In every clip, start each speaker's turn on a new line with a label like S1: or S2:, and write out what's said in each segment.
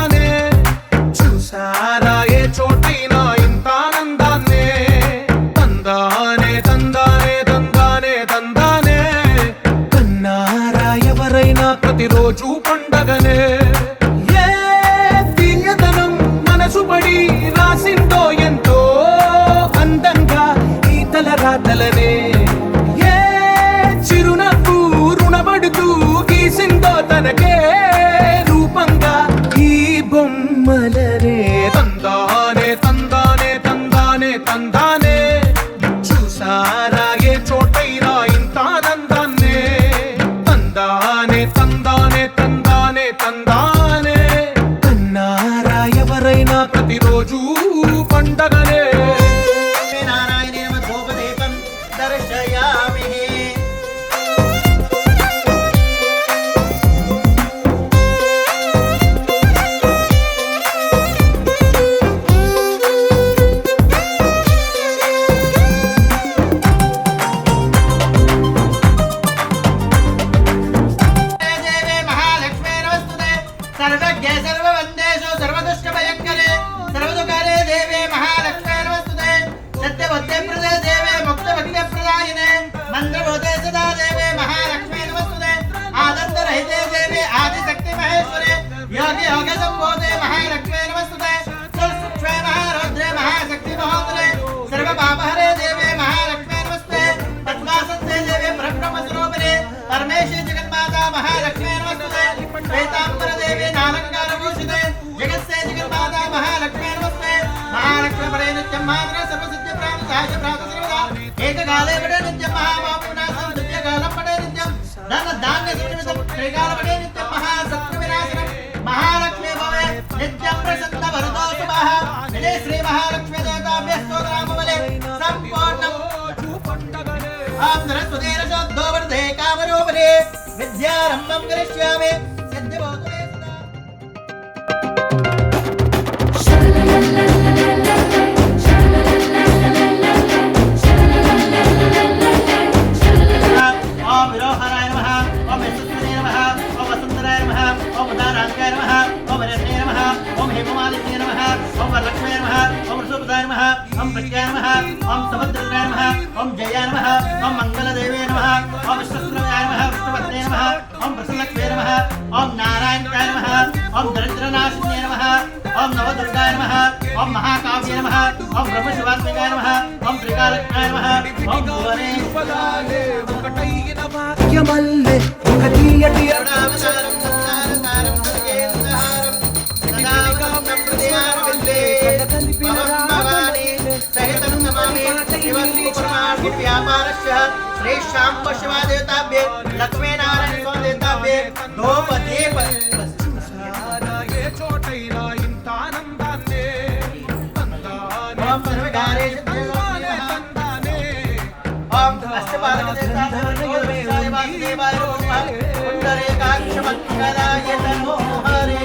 S1: తందానే చూసారా ఏ చోటైనా ఇంత ఆనందాన్నే తందానే తందానే తందానే తందానే కన్నారా ఎవరైనా ప్రతిరోజు పండగనే ఏ తీయదనం మనసు పడి రాసిందో ఎంతో అందంగా ఈ తలరాతలనే ఏ చిరునవ్వు రుణపడుతూ గీసిందో తనకే రూపంగా ఈ బొమ్మలనే తందానే తందానే తందానే తందానే చూసారా ఏ చోటైనా ఇంత ఆనందాన్నే తందానే తందానే తందానే తందానే కన్నారా ఎవరైనా ప్రతిరోజు పండగనే
S2: విద్యారంభం కరిష్యామి ఓం విరోహరాయ నమః ఓం యశస్వినే నమః ఓం వసుంధరాయ నమః ఓం ఉదారాంకాయ నమః ఓం వరణ్యే నమః ఓం హేమమాలిన్యే నమః ఓం వరలక్ష్మే నమః ఓం వృషభదాయ నమః ఓం ప్రజ్ఞాయ నమః ఓం సముద్రదాయ నమః ఓం జయాయ నమః ఓం మంగళదేవే నమః ఓం విశ్వస్రవాయ నమః విష్ణుపత్నే నమః ఓం ప్రసన్నలక్ష్మే నమః ఓం నారాయణాయ నమః ఓం దరిద్రనాశిన్యే నమః ఓం నవదుర్గాయ నమః ఓం మహాకావ్యే నమః ఓం బ్రహ్మశివాత్మకాయ నమః ఓం త్రికాలజ్ఞాయ నమః ఓం భువనే
S1: పదాలే ఒకటైన వాక్యమల్లె ఒక తీయటి
S2: శ్రేష్టాం పశువాదేవతాభ్యే లక్ష్మీ నారాయణ స్వామిదేవతాభ్యే ధూపదీప
S1: ఏ చోటైనా ఇంత ఆనందాన్నే
S2: ఓం సర్వకార్యేషు
S1: తందానే
S2: ఓం అష్టపాదక దేవతాభ్యే వాసుదేవాయ నమః పుండరీకాక్ష మంగళాయ నమో హరే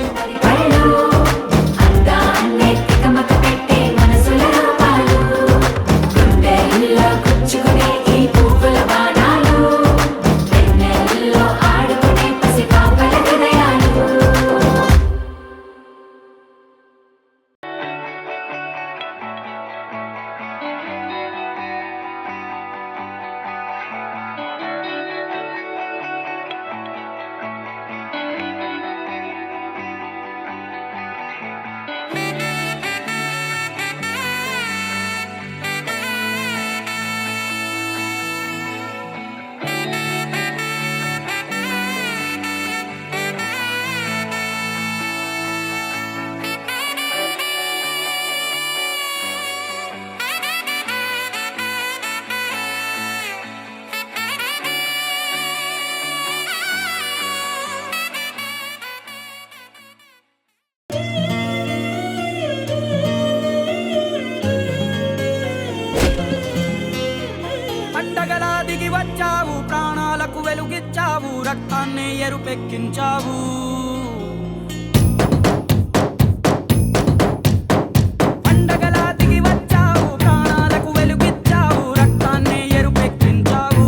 S3: వచ్చావు, ప్రాణాలకు వెలుగిచ్చావు, రక్తాన్ని ఎరుపెక్కించావు. పండగలా దిగి వచ్చావు, ప్రాణాలకు వెలుగిచ్చావు, రక్తాన్ని ఎరుపెక్కించావు.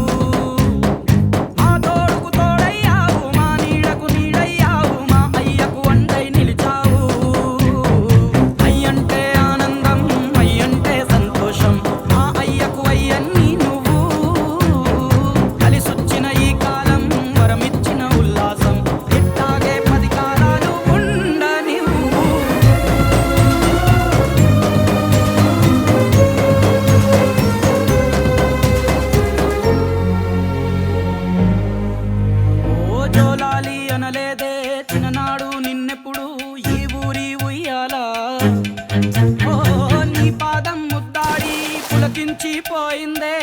S3: మా తోడుకు తోడయ్యావు, మా నీడకు నీడయ్యావు, మా అయ్యకు అండై నిలిచావు. మరిచిపోయిందే